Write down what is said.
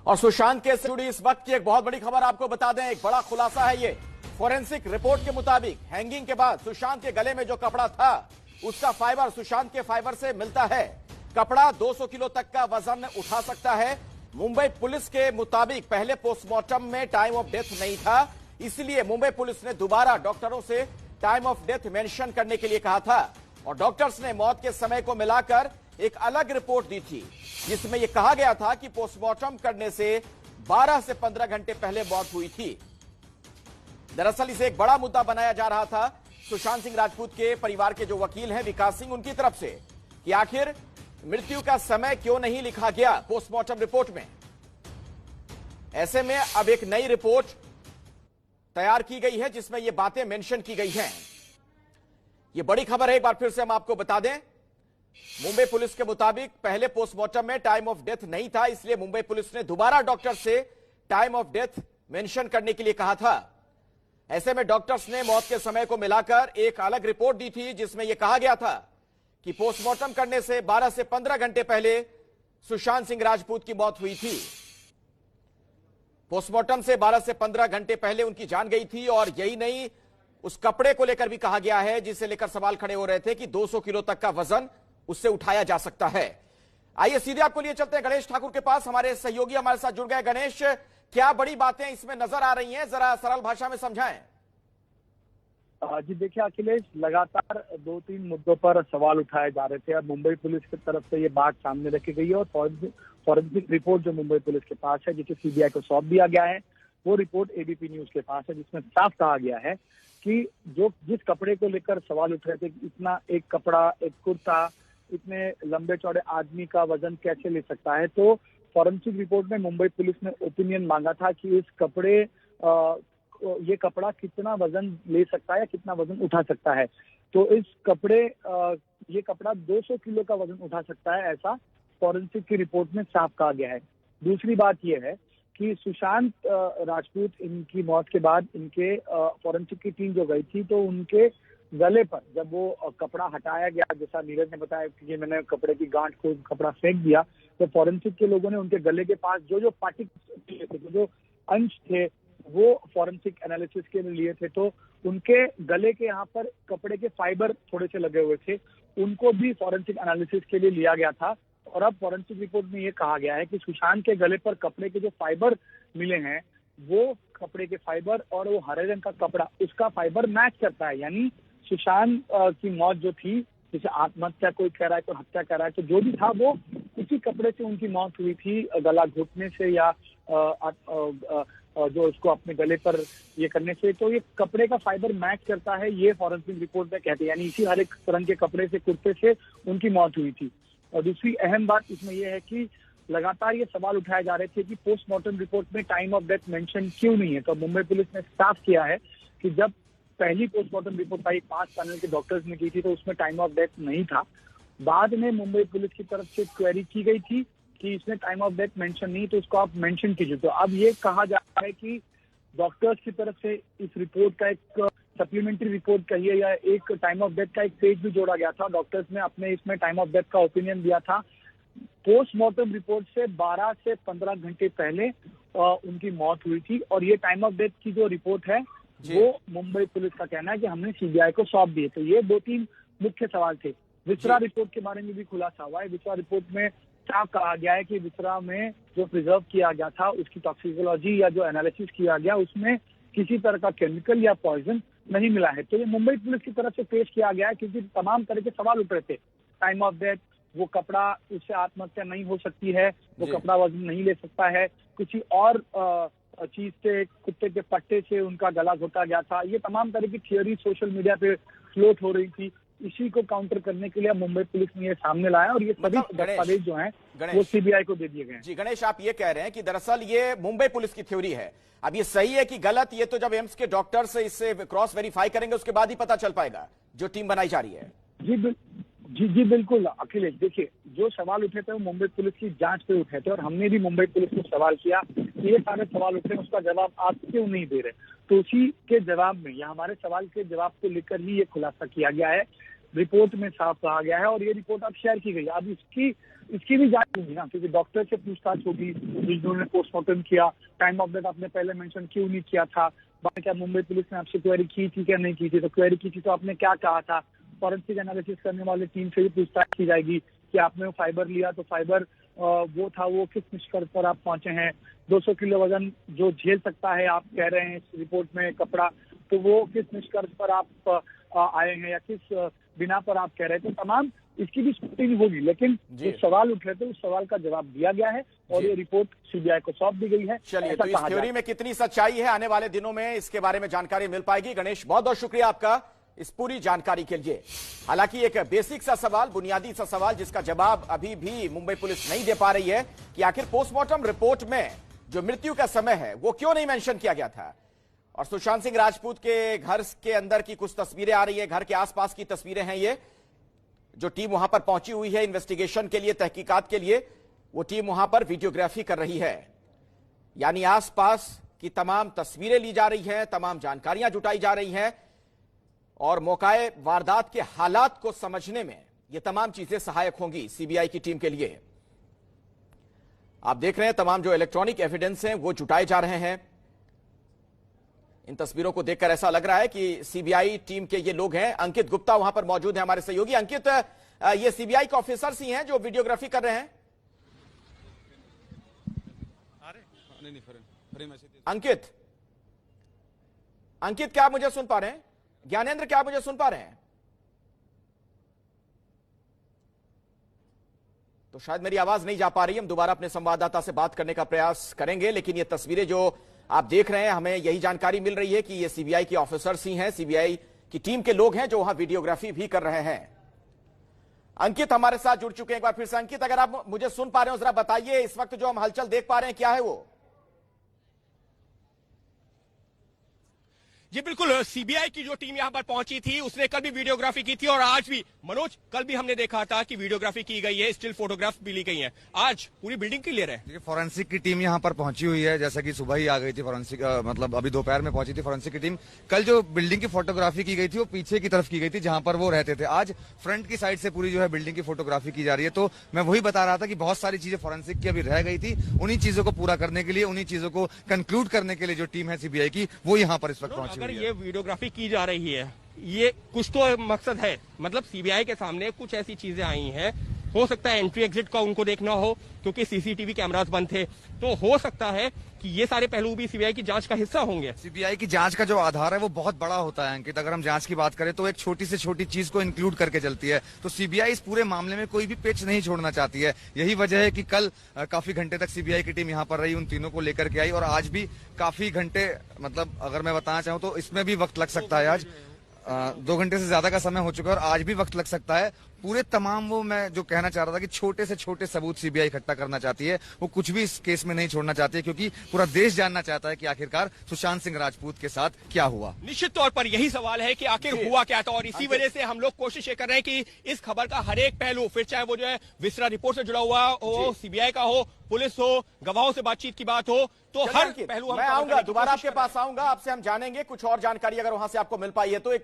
और सुशांत केस से जुड़ी इस वक्त की एक बहुत बड़ी खबर आपको बता दें, एक बड़ा खुलासा है ये। फोरेंसिक रिपोर्ट के मुताबिक हैंगिंग के बाद सुशांत के गले में जो कपड़ा था उसका फाइबर सुशांत के फाइबर से मिलता है। कपड़ा 200 किलो तक का वजन उठा सकता है। मुंबई पुलिस के मुताबिक पहले पोस्टमार्टम में टाइम ऑफ डेथ नहीं था, इसलिए मुंबई पुलिस ने दोबारा डॉक्टरों से टाइम ऑफ डेथ मेंशन करने के लिए कहा था और डॉक्टर्स ने मौत के समय को मिलाकर एक अलग रिपोर्ट दी थी जिसमें यह कहा गया था कि पोस्टमार्टम करने से 12 से 15 घंटे पहले मौत हुई थी। दरअसल इसे एक बड़ा मुद्दा बनाया जा रहा था सुशांत सिंह राजपूत के परिवार के जो वकील हैं विकास सिंह, उनकी तरफ से कि आखिर मृत्यु का समय क्यों नहीं लिखा गया पोस्टमार्टम रिपोर्ट में। ऐसे में अब एक नई रिपोर्ट तैयार की गई है जिसमें ये बातें मेंशन की गई हैं। ये बड़ी खबर है, एक बार फिर से हम आपको बता दें। मुंबई पुलिस के मुताबिक पहले पोस्टमार्टम में टाइम ऑफ डेथ नहीं था, इसलिए मुंबई पुलिस ने दोबारा डॉक्टर से टाइम ऑफ डेथ मेंशन करने के लिए कहा था। ऐसे में डॉक्टर्स ने मौत के समय को मिलाकर एक अलग रिपोर्ट दी थी जिसमें यह कहा गया था कि पोस्टमार्टम करने से 12 से 15 घंटे पहले सुशांत सिंह राजपूत की मौत हुई थी। पोस्टमार्टम से 12 से 15 घंटे पहले उनकी जान गई थी और यही नहीं, उस कपड़े को लेकर भी कहा गया है जिसे लेकर सवाल खड़े हो रहे थे कि 200 किलो तक का वजन उससे उठाया जा सकता है। आइए सीधे आपको लिए चलते हैं गणेश ठाकुर के पास, हमारे सहयोगी हमारे साथ जुड़ गए। गणेश, क्या बड़ी बातें इसमें नजर आ रही हैं, जरा सरल भाषा में समझाएं। जी देखिए अखिलेश, लगातार 2-3 मुद्दों पर सवाल उठाए जा रहे थे और मुंबई पुलिस की तरफ से ये बात सामने रखी गई है और फॉरेंसिक रिपोर्ट जो मुंबई पुलिस के पास है, जिसे सीबीआई को सौंप दिया गया है, वो रिपोर्ट एबीपी न्यूज के पास है, जिसमें साफ कहा गया है कि जिस कपड़े को लेकर सवाल उठ रहे थे, इतना एक कपड़ा, एक कुर्ता, इतने लंबे चौड़े आदमी का वजन कैसे ले सकता है। तो फॉरेंसिक रिपोर्ट में मुंबई पुलिस ने ओपिनियन मांगा था कि इस कपड़े ये कपड़ा कितना वजन ले सकता है या कितना वजन उठा सकता है। तो इस ये कपड़ा 200 किलो का वजन उठा सकता है, ऐसा फॉरेंसिक की रिपोर्ट में साफ कहा गया है। दूसरी बात यह है कि सुशांत राजपूत, इनकी मौत के बाद इनके फॉरेंसिक की टीम जो गई थी, तो उनके गले पर जब वो कपड़ा हटाया गया, जैसा नीरज ने बताया कि मैंने कपड़े की गांठ को कपड़ा फेंक दिया, तो फॉरेंसिक के लोगों ने उनके गले के पास जो पार्टिकल्स जो अंश थे वो फॉरेंसिक एनालिसिस के लिए थे। तो उनके गले के यहाँ पर कपड़े के फाइबर थोड़े से लगे हुए थे, उनको भी फॉरेंसिक एनालिसिस के लिए लिया गया था। और अब फॉरेंसिक रिपोर्ट में ये कहा गया है कि सुशांत के गले पर कपड़े के जो फाइबर मिले हैं, वो कपड़े के फाइबर और वो हरे रंग का कपड़ा, उसका फाइबर मैच करता है। यानी सुशांत की मौत जो थी, जैसे आत्महत्या कोई कह रहा है, कोई हत्या कह रहा है, तो जो भी था वो उसी कपड़े से उनकी मौत हुई थी, गला घुटने से या जो उसको अपने गले पर ये करने से। तो ये कपड़े का फाइबर मैच करता है, ये फॉरेंसिक रिपोर्ट में कहते हैं। यानी इसी हर एक रंग के कपड़े से, कुर्ते से उनकी मौत हुई थी। और दूसरी अहम बात इसमें यह है कि लगातार ये सवाल उठाए जा रहे थे कि पोस्टमार्टम रिपोर्ट में टाइम ऑफ डेथ मेंशन क्यों नहीं है। तो मुंबई पुलिस ने साफ किया है कि जब पहली पोस्टमार्टम रिपोर्ट आई 5 पैनल के डॉक्टर्स ने की थी, तो उसमें टाइम ऑफ डेथ नहीं था। बाद में मुंबई पुलिस की तरफ से क्वेरी की गई थी कि इसमें टाइम ऑफ डेथ मेंशन नहीं, तो उसको आप मेंशन कीजिए। तो अब ये कहा जा रहा है कि डॉक्टर्स की तरफ से इस रिपोर्ट का एक सप्लीमेंट्री रिपोर्ट कहिए या एक टाइम ऑफ डेथ का एक पेज भी जोड़ा गया था। डॉक्टर्स ने अपने इसमें टाइम ऑफ डेथ का ओपिनियन दिया था। पोस्टमार्टम रिपोर्ट से 12 से 15 घंटे पहले उनकी मौत हुई थी और ये टाइम ऑफ डेथ की जो रिपोर्ट है वो मुंबई पुलिस का कहना है कि हमने सीबीआई को सौंप दिए। तो ये 2-3 मुख्य सवाल थे। विसरा रिपोर्ट के बारे में भी खुलासा हुआ है। विसरा रिपोर्ट में साफ कहा गया है कि विसरा में जो प्रिजर्व किया गया था, उसकी टॉक्सिकोलॉजी या जो एनालिसिस किया गया, उसमें किसी तरह का केमिकल या पॉइजन नहीं मिला है। तो ये मुंबई पुलिस की तरफ से पेश किया गया है क्योंकि तमाम तरह के सवाल उठ रहे थे। टाइम ऑफ डेथ, वो कपड़ा, उससे आत्महत्या नहीं हो सकती है, वो कपड़ा वजन नहीं ले सकता है, किसी और चीज से, कुत्ते के पट्टे से उनका गला घोटा गया था। ये तमाम तरह की थियोरी सोशल मीडिया पे फ्लोट हो रही थी। इसी को काउंटर करने के लिए मुंबई पुलिस ने ये सामने लाया और ये सभी दस्तावेज जो हैं वो सीबीआई को दे दिए गए हैं। जी गणेश, आप ये कह रहे हैं कि दरअसल ये मुंबई पुलिस की थ्योरी है। अब ये सही है कि गलत, ये तो जब एम्स के डॉक्टर्स इससे क्रॉस वेरीफाई करेंगे उसके बाद ही पता चल पाएगा, जो टीम बनाई जा रही है। जी बिल्कुल अखिलेश, देखिए जो सवाल उठे थे वो मुंबई पुलिस की जांच पे उठे थे और हमने भी मुंबई पुलिस को सवाल किया कि ये सारे सवाल उठे, उसका जवाब आप क्यों नहीं दे रहे। तो उसी के जवाब में या हमारे सवाल के जवाब को लेकर ही ये खुलासा किया गया है रिपोर्ट में साफ कहा गया है और ये रिपोर्ट अब शेयर की गई। अब इसकी भी जांच होगी ना, क्योंकि डॉक्टर से पूछताछ होगी जिन्होंने पोस्टमार्टम किया। टाइम ऑफ डेथ आपने पहले मेंशन क्यों नहीं किया था, क्या मुंबई पुलिस ने आपसे क्वेरी की थी क्या नहीं की थी, तो क्वेरी की थी तो आपने क्या कहा था। फॉरेंसिक एनालिसिस करने वाले टीम से भी पूछताछ की जाएगी कि आपने वो फाइबर लिया तो फाइबर वो था, वो किस निष्कर्ष पर आप पहुंचे हैं। 200 किलो वजन जो झेल सकता है आप कह रहे हैं इस रिपोर्ट में कपड़ा, तो वो किस निष्कर्ष पर आप आए हैं या किस बिना पर आप कह रहे हैं। तो तमाम इसकी भी स्क्रूटिनी होगी, लेकिन जो सवाल उठ रहे थे उस सवाल का जवाब दिया गया है और ये रिपोर्ट सीबीआई को सौंप दी गई है। चलिए, तो इस थ्योरी में कितनी सच्चाई है आने वाले दिनों में इसके बारे में जानकारी मिल पाएगी। गणेश, बहुत बहुत शुक्रिया आपका इस पूरी जानकारी के लिए। हालांकि एक बेसिक सा सवाल, बुनियादी सा सवाल जिसका जवाब अभी भी मुंबई पुलिस नहीं दे पा रही है कि आखिर पोस्टमार्टम रिपोर्ट में जो मृत्यु का समय है वो क्यों नहीं मेंशन किया गया था। और सुशांत सिंह राजपूत के घर के अंदर की कुछ तस्वीरें आ रही है, घर के आसपास की तस्वीरें हैं ये, जो टीम वहां पर पहुंची हुई है इन्वेस्टिगेशन के लिए, तहकीकात के लिए, वो टीम वहां पर वीडियोग्राफी कर रही है। यानी आसपास की तमाम तस्वीरें ली जा रही हैं, तमाम जानकारियां जुटाई जा रही हैं और मौकाए वारदात के हालात को समझने में ये तमाम चीजें सहायक होंगी सीबीआई की टीम के लिए। आप देख रहे हैं तमाम जो इलेक्ट्रॉनिक एविडेंस हैं वो जुटाए जा रहे हैं। इन तस्वीरों को देखकर ऐसा लग रहा है कि सीबीआई टीम के ये लोग हैं। अंकित गुप्ता वहां पर मौजूद है, हमारे सहयोगी। अंकित, ये सीबीआई के ऑफिसर्स ही हैं जो वीडियोग्राफी कर रहे हैं? अंकित क्या आप मुझे सुन पा रहे हैं? ज्ञानेंद्र, क्या आप मुझे सुन पा रहे हैं? तो शायद मेरी आवाज नहीं जा पा रही। हम दोबारा अपने संवाददाता से बात करने का प्रयास करेंगे, लेकिन ये तस्वीरें जो आप देख रहे हैं, हमें यही जानकारी मिल रही है कि ये सीबीआई के ऑफिसर्स ही हैं, सीबीआई की टीम के लोग हैं जो वहां वीडियोग्राफी भी कर रहे हैं। अंकित हमारे साथ जुड़ चुके हैं एक बार फिर से। अंकित, अगर आप मुझे सुन पा रहे हो जरा बताइए, इस वक्त जो हम हलचल देख पा रहे हैं क्या है वो? जी बिल्कुल, सीबीआई की जो टीम यहां पर पहुंची थी उसने कल भी वीडियोग्राफी की थी और आज भी। मनोज, कल भी हमने देखा था कि वीडियोग्राफी की गई है, स्टिल फोटोग्राफ भी ली गई है। आज पूरी बिल्डिंग क्लियर है। देखिए, फॉरेंसिक की टीम यहां पर पहुंची हुई है, जैसा कि सुबह ही आ गई थी फॉरेंसिक, मतलब अभी दोपहर में पहुंची थी फॉरेंसिक की टीम। कल जो बिल्डिंग की फोटोग्राफी की गई थी वो पीछे की तरफ की गई थी जहां पर वो रहते थे। आज फ्रंट की साइड से पूरी जो है बिल्डिंग की फोटोग्राफी की जा रही है। तो मैं वही बता रहा था कि बहुत सारी चीजें फॉरेंसिक की अभी रह गई थी, उन्हीं चीजों को पूरा करने के लिए, उन्हीं चीजों को कंक्लूड करने के लिए जो टीम है सीबीआई की वो यहाँ पर इस वक्त पहुंची हुई है। ये वीडियोग्राफी की जा रही है, ये कुछ तो मकसद है। मतलब सीबीआई के सामने कुछ ऐसी चीजें आई हैं, हो सकता है एंट्री एग्जिट का उनको देखना हो क्योंकि सीसीटीवी कैमरास बंद थे, तो हो सकता है कि ये सारे पहलू भी सीबीआई की जांच का हिस्सा होंगे। सीबीआई की जांच का जो आधार है वो बहुत बड़ा होता है अंकित। अगर हम जांच की बात करें तो एक छोटी से छोटी चीज को इंक्लूड करके चलती है। तो सीबीआई इस पूरे मामले में कोई भी पेच नहीं छोड़ना चाहती है। यही वजह है कि कल काफी घंटे तक सीबीआई की टीम यहाँ पर रही, उन तीनों को लेकर के आई और आज भी काफी घंटे, मतलब अगर मैं बताना चाहूँ तो इसमें भी वक्त लग सकता है। आज 2 घंटे से ज्यादा का समय हो चुका है और आज भी वक्त लग सकता है। पूरे तमाम वो मैं जो कहना चाह रहा था कि छोटे से छोटे सबूत सीबीआई इकट्ठा करना चाहती है, वो कुछ भी इस केस में नहीं छोड़ना चाहती है क्योंकि पूरा देश जानना चाहता है कि आखिरकार सुशांत सिंह राजपूत के साथ क्या हुआ। निश्चित तौर पर यही सवाल है कि आखिर हुआ क्या था और इसी वजह से हम लोग कोशिश ये कर रहे हैं कि इस खबर का हर एक पहलू, फिर चाहे वो जो है विस्रा रिपोर्ट से जुड़ा हुआ हो, सीबीआई का हो, पुलिस हो, गवाहों से बातचीत की बात हो, तो हर पहलू मैं आऊंगा, दोबारा आपके पास आऊंगा, आपसे हम जानेंगे कुछ और जानकारी अगर वहां से आपको मिल पाई है तो। एक